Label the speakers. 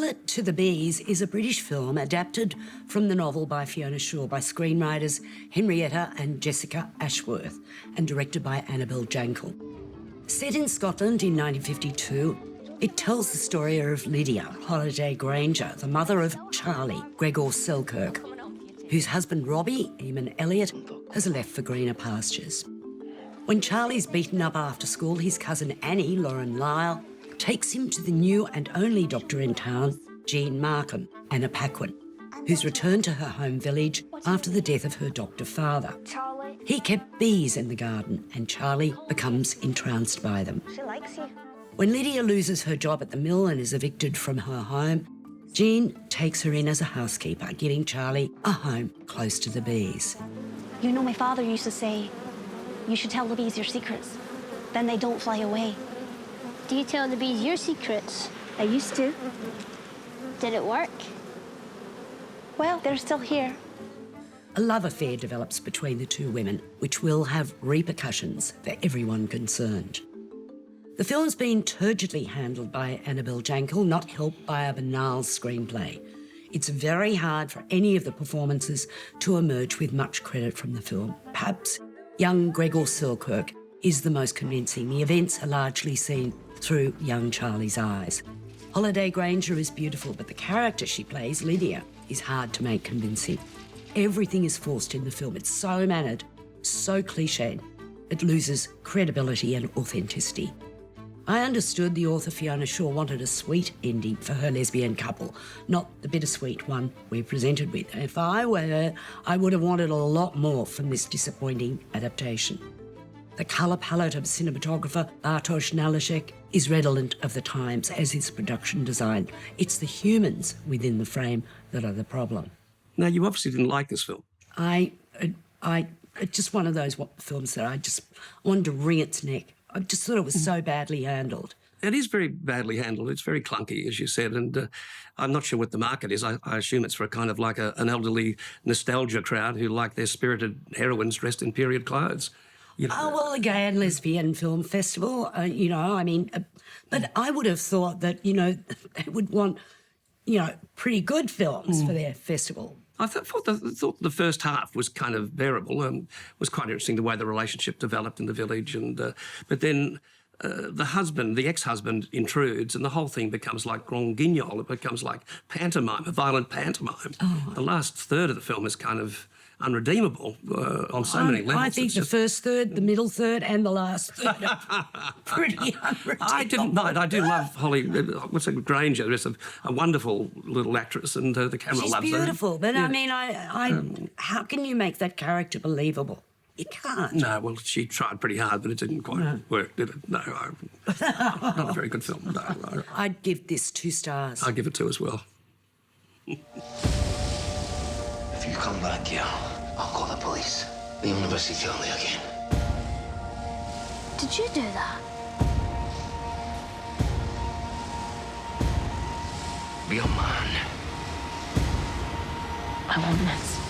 Speaker 1: Pilot to the Bees is a British film adapted from the novel by Fiona Shaw by screenwriters Henrietta and Jessica Ashworth and directed by Annabel Jankel. Set in Scotland in 1952, it tells the story of Lydia Holiday Granger, the mother of Charlie Gregor Selkirk, whose husband Robbie, Eamon Elliott, has left for greener pastures. When Charlie's beaten up after school, his cousin Annie, Lauren Lyle, takes him to the new and only doctor in town, Jean Markham, Anna Paquin, who's returned to her home village after the death of her doctor father. He kept bees in the garden and Charlie becomes entranced by them.
Speaker 2: She likes you.
Speaker 1: When Lydia loses her job at the mill and is evicted from her home, Jean takes her in as a housekeeper, giving Charlie a home close to the bees.
Speaker 2: You know, my father used to say, you should tell the bees your secrets, then they don't fly away.
Speaker 3: Do you tell the bees your secrets?
Speaker 2: I used to.
Speaker 3: Did it work?
Speaker 2: Well, they're still here.
Speaker 1: A love affair develops between the two women, which will have repercussions for everyone concerned. The film's been turgidly handled by Annabel Jankel, not helped by a banal screenplay. It's very hard for any of the performances to emerge with much credit from the film. Perhaps young Gregor Selkirk is the most convincing. The events are largely seen through young Charlie's eyes. Holiday Granger is beautiful, but the character she plays, Lydia, is hard to make convincing. Everything is forced in the film. It's so mannered, so cliched, it loses credibility and authenticity. I understood the author Fiona Shaw wanted a sweet ending for her lesbian couple, not the bittersweet one we're presented with. If I were her, I would have wanted a lot more from this disappointing adaptation. The colour palette of cinematographer Bartosz Nalashek is redolent of the times, as is production design. It's the humans within the frame that are the problem.
Speaker 4: Now, you obviously didn't like this film.
Speaker 1: It's just one of those films that I just wanted to wring its neck. I just thought it was so badly handled.
Speaker 4: It is very badly handled. It's very clunky, as you said, and I'm not sure what the market is. I assume it's for kind of like an elderly nostalgia crowd who like their spirited heroines dressed in period clothes. You know.
Speaker 1: Oh, well, the Gay and Lesbian Film Festival, but I would have thought that, they would want, pretty good films for their festival.
Speaker 4: I thought the first half was kind of bearable. Was quite interesting the way the relationship developed in the village, but then the ex-husband intrudes, and the whole thing becomes like Grand Guignol. It becomes like pantomime, a violent pantomime. Oh. The last third of the film is kind of unredeemable on so many levels.
Speaker 1: I think the first third, the middle third, and the last third are pretty unredeemable.
Speaker 4: I didn't mind. I do love Holly. What's it, Granger? There's a wonderful little actress, and the camera loves her.
Speaker 1: She's beautiful, but yeah. How can you make that character believable? You can't.
Speaker 4: No, well, she tried pretty hard, but it didn't quite work, did it? No, not a very good film. No,
Speaker 1: I'd give this 2 stars.
Speaker 4: I'd give it 2 as well.
Speaker 5: If you come back here, I'll call the police. You'll never see Charlie again.
Speaker 3: Did you do that?
Speaker 5: Be a man.
Speaker 3: I want this.